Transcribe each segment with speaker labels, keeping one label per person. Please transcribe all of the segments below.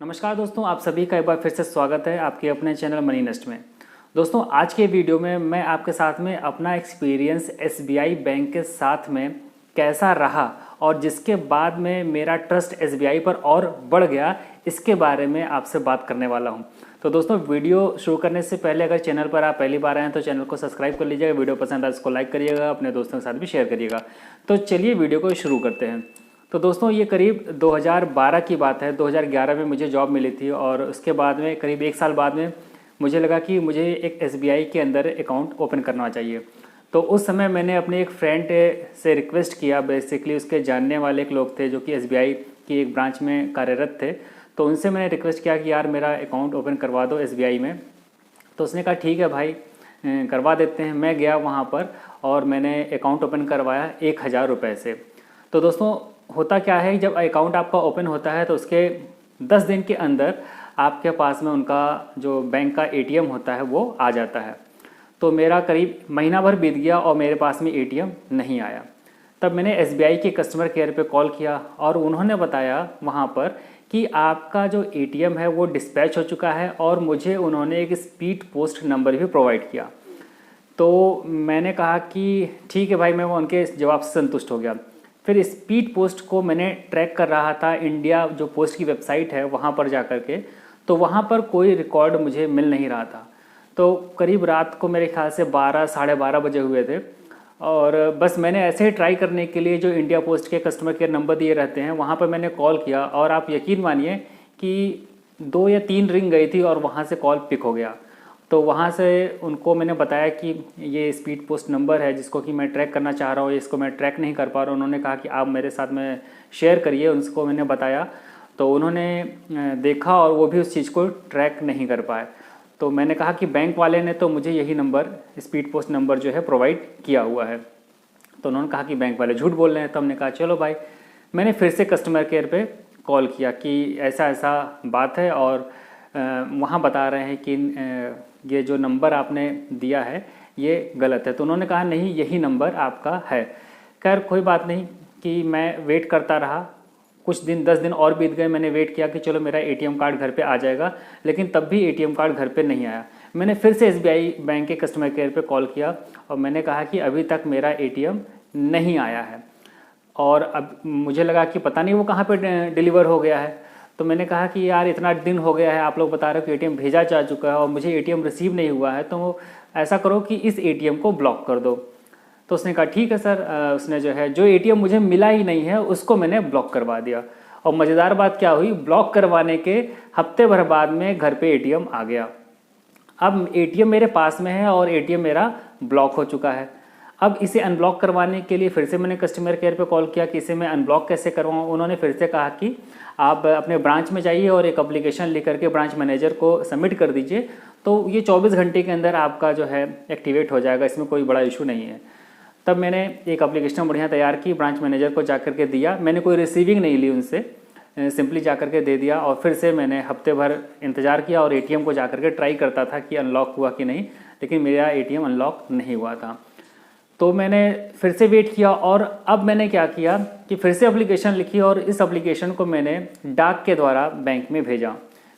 Speaker 1: नमस्कार दोस्तों, आप सभी का एक बार फिर से स्वागत है आपके अपने चैनल मनी नेस्ट में। दोस्तों, आज के वीडियो में मैं आपके साथ में अपना एक्सपीरियंस एसबीआई बैंक के साथ में कैसा रहा और जिसके बाद में मेरा ट्रस्ट एसबीआई पर और बढ़ गया, इसके बारे में आपसे बात करने वाला हूं। तो दोस्तों, वीडियो शुरू करने से पहले अगर चैनल पर आप पहली बार आए हैं तो चैनल को सब्सक्राइब कर लीजिएगा। वीडियो पसंद आए इसको लाइक करिएगा, अपने दोस्तों के साथ भी शेयर करिएगा। तो चलिए वीडियो को शुरू करते हैं। तो दोस्तों, ये करीब 2012 की बात है। 2011 में मुझे जॉब मिली थी और उसके बाद में करीब 1 साल बाद में मुझे लगा कि मुझे एक एसबीआई के अंदर अकाउंट ओपन करना चाहिए। तो उस समय मैंने अपने एक फ्रेंड से रिक्वेस्ट किया। बेसिकली उसके जानने वाले एक लोग थे जो कि एसबीआई की एक ब्रांच में कार्यरत थे। तो उनसे मैंने रिक्वेस्ट किया कि यार मेरा अकाउंट ओपन करवा दो एसबीआई में। तो उसने कहा ठीक है भाई, करवा देते हैं। मैं गया वहाँ पर और मैंने अकाउंट ओपन करवाया 1000 रुपये से। तो दोस्तों, होता क्या है, जब अकाउंट आपका ओपन होता है तो उसके 10 दिन के अंदर आपके पास में उनका जो बैंक का एटीएम होता है वो आ जाता है। तो मेरा करीब महीना भर बीत गया और मेरे पास में एटीएम नहीं आया। तब मैंने एसबीआई के कस्टमर केयर पे कॉल किया और उन्होंने बताया वहाँ पर कि आपका जो एटीएम है वो डिस्पैच हो चुका है और मुझे उन्होंने एक स्पीड पोस्ट नंबर भी प्रोवाइड किया। तो मैंने कहा कि ठीक है भाई, मैं वो उनके जवाब से संतुष्ट हो गया। फिर स्पीड पोस्ट को मैंने ट्रैक कर रहा था इंडिया जो पोस्ट की वेबसाइट है वहाँ पर जा कर के। तो वहाँ पर कोई रिकॉर्ड मुझे मिल नहीं रहा था। तो करीब रात को मेरे ख्याल से 12 साढ़े 12 बजे हुए थे और बस मैंने ऐसे ही ट्राई करने के लिए जो इंडिया पोस्ट के कस्टमर केयर नंबर दिए रहते हैं वहाँ पर मैंने कॉल किया और आप यकीन मानिए कि 2 या 3 रिंग गई थी और वहाँ से कॉल पिक हो गया। तो वहाँ से उनको मैंने बताया कि ये स्पीड पोस्ट नंबर है जिसको कि मैं ट्रैक करना चाह रहा हूँ, इसको मैं ट्रैक नहीं कर पा रहा हूँ। उन्होंने कहा कि आप मेरे साथ में शेयर करिए, उनको मैंने बताया। तो उन्होंने देखा और वो भी उस चीज़ को ट्रैक नहीं कर पाए। तो मैंने कहा कि बैंक वाले ने तो मुझे यही नंबर, स्पीड पोस्ट नंबर जो है प्रोवाइड किया हुआ है। तो उन्होंने कहा कि बैंक वाले झूठ बोल रहे हैं। तो हमने कहा चलो भाई, मैंने फिर से कस्टमर केयर पे कॉल किया कि ऐसा ऐसा बात है और वहाँ बता रहे हैं कि ये जो नंबर आपने दिया है ये गलत है। तो उन्होंने कहा नहीं, यही नंबर आपका है। खैर कोई बात नहीं कि मैं वेट करता रहा। कुछ दिन 10 दिन और बीत गए। मैंने वेट किया कि चलो मेरा एटीएम कार्ड घर पे आ जाएगा, लेकिन तब भी एटीएम कार्ड घर पे नहीं आया। मैंने फिर से एसबीआई बैंक के कस्टमर केयर पे कॉल किया और मैंने कहा कि अभी तक मेरा एटीएम नहीं आया है और अब मुझे लगा कि पता नहीं वो कहाँ पे डिलीवर हो गया है। तो मैंने कहा कि यार इतना दिन हो गया है, आप लोग बता रहे हो कि एटीएम भेजा जा चुका है और मुझे एटीएम रिसीव नहीं हुआ है, तो ऐसा करो कि इस एटीएम को ब्लॉक कर दो। तो उसने कहा ठीक है सर। उसने जो एटीएम मुझे मिला ही नहीं है उसको मैंने ब्लॉक करवा दिया। और मज़ेदार बात क्या हुई, ब्लॉक करवाने के हफ्ते भर बाद में घर पे एटीएम आ गया। अब एटीएम मेरे पास में है और एटीएम मेरा ब्लॉक हो चुका है। अब इसे अनब्लॉक करवाने के लिए फिर से मैंने कस्टमर केयर पे कॉल किया कि इसे मैं अनब्लॉक कैसे करवाऊँ। उन्होंने फिर से कहा कि आप अपने ब्रांच में जाइए और एक एप्लीकेशन लिख करके ब्रांच मैनेजर को सबमिट कर दीजिए, तो ये 24 घंटे के अंदर आपका जो है एक्टिवेट हो जाएगा, इसमें कोई बड़ा इशू नहीं है। तब मैंने एक एप्लीकेशन बढ़िया तैयार की, ब्रांच मैनेजर को जा कर के दिया। मैंने कोई रिसीविंग नहीं ली उनसे, सिंपली जा कर के दे दिया और फिर से मैंने हफ्ते भर इंतज़ार किया और एटीएम को जा कर के ट्राई करता था कि अनलॉक हुआ कि नहीं, लेकिन मेरा एटीएम अनलॉक नहीं हुआ था। तो मैंने फिर से वेट किया और अब मैंने क्या किया कि फिर से एप्लीकेशन लिखी और इस एप्लीकेशन को मैंने डाक के द्वारा बैंक में भेजा।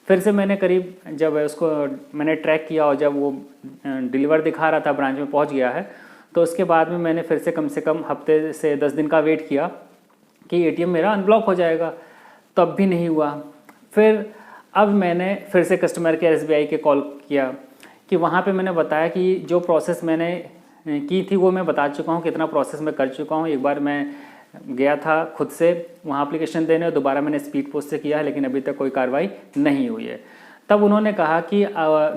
Speaker 1: फिर से मैंने करीब जब उसको मैंने ट्रैक किया और जब वो डिलीवर दिखा रहा था ब्रांच में पहुंच गया है, तो उसके बाद में मैंने फिर से कम हफ्ते से 10 दिन का वेट किया कि एटीएम मेरा अनब्लॉक हो जाएगा, तब भी नहीं हुआ। फिर अब मैंने फिर से कस्टमर केयर एसबीआई के कॉल किया कि वहाँ पे मैंने बताया कि जो प्रोसेस मैंने की थी वो मैं बता चुका हूँ, कितना प्रोसेस मैं कर चुका हूँ। एक बार मैं गया था खुद से वहाँ एप्लीकेशन देने और दोबारा मैंने स्पीड पोस्ट से किया है, लेकिन अभी तक कोई कार्रवाई नहीं हुई है। तब उन्होंने कहा कि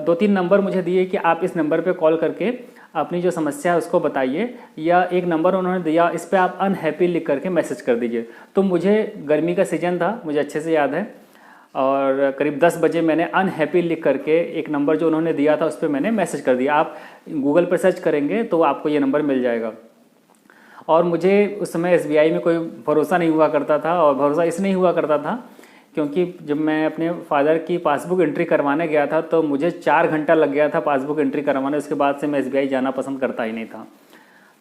Speaker 1: 2-3 नंबर मुझे दिए कि आप इस नंबर पे कॉल करके अपनी जो समस्या है उसको बताइए, या एक नंबर उन्होंने दिया इस पर आप अनहैप्पी लिख करके मैसेज कर दीजिए। तो मुझे गर्मी का सीजन था, मुझे अच्छे से याद है, और करीब 10 बजे मैंने अनहैप्पी लिख करके एक नंबर जो उन्होंने दिया था उस पर मैंने मैसेज कर दिया। आप गूगल पर सर्च करेंगे तो आपको ये नंबर मिल जाएगा। और मुझे उस समय एसबीआई में कोई भरोसा नहीं हुआ करता था, और भरोसा इसलिए हुआ करता था क्योंकि जब मैं अपने फादर की पासबुक एंट्री करवाने गया था तो मुझे 4 घंटा लग गया था पासबुक एंट्री करवाने। उसके बाद से मैं एसबीआई जाना पसंद करता ही नहीं था।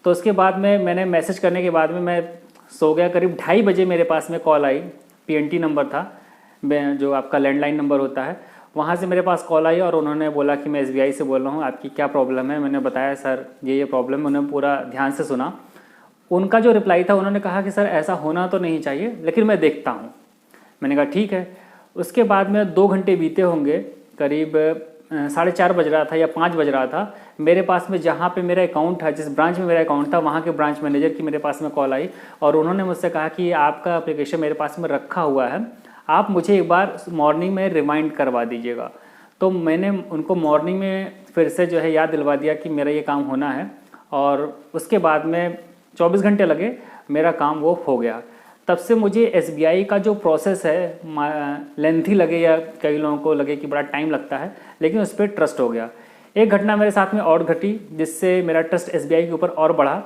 Speaker 1: तो उसके बाद में मैंने मैसेज करने के बाद में मैं सो गया। करीब 2:30 बजे मेरे पास में कॉल आई, पीएनटी नंबर था, जो आपका लैंडलाइन नंबर होता है वहाँ से मेरे पास कॉल आई और उन्होंने बोला कि मैं SBI से बोल रहा हूँ, आपकी क्या प्रॉब्लम है। मैंने बताया सर ये प्रॉब्लम है। उन्होंने पूरा ध्यान से सुना। उनका जो रिप्लाई था, उन्होंने कहा कि सर ऐसा होना तो नहीं चाहिए, लेकिन मैं देखता हूँ। मैंने कहा ठीक है। उसके बाद में 2 घंटे बीते होंगे, करीब 4:30 बज रहा था या 5 बज रहा था। मेरे पास में जहाँ पे मेरा अकाउंट है, जिस ब्रांच में मेरा अकाउंट था, वहाँ के ब्रांच मैनेजर की मेरे पास में कॉल आई और उन्होंने मुझसे कहा कि आपका एप्लीकेशन मेरे पास में रखा हुआ है, आप मुझे एक बार मॉर्निंग में रिमाइंड करवा दीजिएगा। तो मैंने उनको मॉर्निंग में फिर से जो है याद दिलवा दिया कि मेरा ये काम होना है, और उसके बाद में 24 घंटे लगे, मेरा काम वो हो गया। तब से मुझे SBI का जो प्रोसेस है लेंथी लगे या कई लोगों को लगे कि बड़ा टाइम लगता है, लेकिन उस पर ट्रस्ट हो गया। एक घटना मेरे साथ में और घटी जिससे मेरा ट्रस्ट SBI के ऊपर और बढ़ा।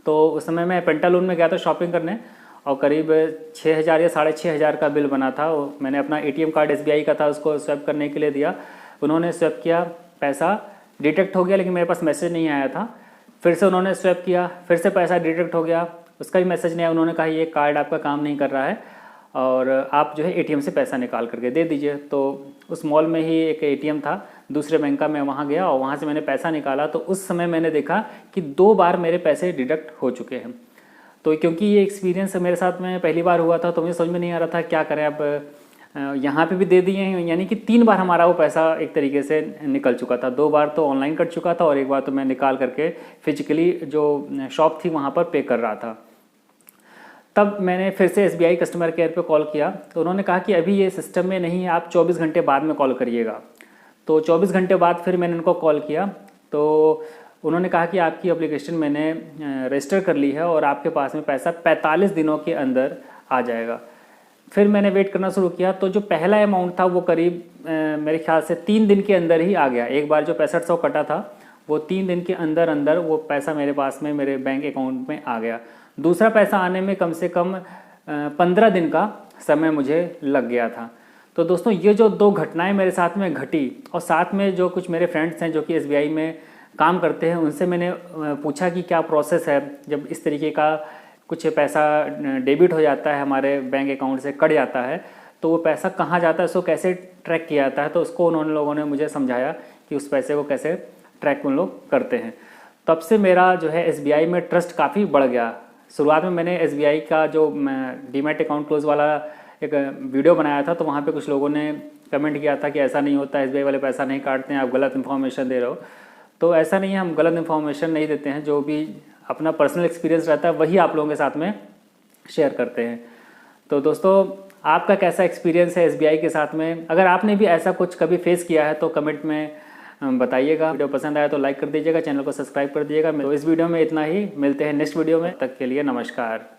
Speaker 1: तो उस समय मैं पेंटालून में गया था शॉपिंग करने, और करीब 6,000 या 6,500 का बिल बना था। मैंने अपना ATM कार्ड SBI का था, उसको स्वैप करने के लिए दिया। उन्होंने स्वैप किया, पैसा डिटेक्ट हो गया, लेकिन मेरे पास मैसेज नहीं आया था। फिर से उन्होंने स्वैप किया, फिर से पैसा डिटेक्ट हो गया, उसका भी मैसेज नहीं आया। उन्होंने कहा ये कार्ड आपका काम नहीं कर रहा है और आप जो है ATM से पैसा निकाल करके दे दीजिए। तो उस मॉल में ही एक ATM था दूसरे बैंक का, मैं वहाँ गया और वहाँ से मैंने पैसा निकाला। तो उस समय मैंने देखा कि 2 बार मेरे पैसे डिडक्ट हो चुके हैं। तो क्योंकि ये एक्सपीरियंस मेरे साथ में पहली बार हुआ था, तो मुझे समझ में नहीं आ रहा था क्या करें। अब यहाँ पे भी दे दिए हैं, यानी कि 3 बार हमारा वो पैसा एक तरीके से निकल चुका था। 2 बार तो ऑनलाइन कट चुका था और एक बार तो मैं निकाल करके फिजिकली जो शॉप थी वहाँ पर पे कर रहा था। तब मैंने फिर से SBI कस्टमर केयर पे कॉल किया, तो उन्होंने कहा कि अभी ये सिस्टम में नहीं है, आप 24 घंटे बाद में कॉल करिएगा। तो 24 घंटे बाद फिर मैंने उनको कॉल किया, तो उन्होंने कहा कि आपकी एप्लीकेशन मैंने रजिस्टर कर ली है और आपके पास में पैसा 45 दिनों के अंदर आ जाएगा। फिर मैंने वेट करना शुरू किया, तो जो पहला अमाउंट था वो करीब मेरे ख्याल से 3 दिन के अंदर ही आ गया। एक बार जो 6500 कटा था वो 3 दिन के अंदर अंदर वो पैसा मेरे पास में मेरे बैंक अकाउंट में आ गया। दूसरा पैसा आने में कम से कम 15 दिन का समय मुझे लग गया था। तो दोस्तों ये जो 2 घटनाएं मेरे साथ में घटी, और साथ में जो कुछ मेरे फ्रेंड्स हैं जो कि SBI में काम करते हैं, उनसे मैंने पूछा कि क्या प्रोसेस है जब इस तरीके का कुछ पैसा डेबिट हो जाता है, हमारे बैंक अकाउंट से कट जाता है, तो वो पैसा कहाँ जाता है, उसको कैसे ट्रैक किया जाता है। तो उसको उन्होंने लोगों ने मुझे समझाया कि उस पैसे को कैसे ट्रैक उन लोग करते हैं। तब से मेरा जो है SBI में ट्रस्ट काफ़ी बढ़ गया। शुरुआत में मैंने SBI का जो डीमैट अकाउंट क्लोज वाला एक वीडियो बनाया था, तो वहाँ पे कुछ लोगों ने कमेंट किया था कि ऐसा नहीं होता, SBI वाले पैसा नहीं काटते हैं, आप गलत इन्फॉर्मेशन दे रहे हो। तो ऐसा नहीं है, हम गलत इन्फॉर्मेशन नहीं देते हैं। जो भी अपना पर्सनल एक्सपीरियंस रहता है वही आप लोगों के साथ में शेयर करते हैं। तो दोस्तों आपका कैसा एक्सपीरियंस है SBI के साथ में? अगर आपने भी ऐसा कुछ कभी फेस किया है तो कमेंट में बताइएगा। वीडियो पसंद आया तो लाइक कर दीजिएगा, चैनल को सब्सक्राइब कर दीजिएगा। तो इस वीडियो में इतना ही, मिलते हैं नेक्स्ट वीडियो में। तब तक के लिए नमस्कार।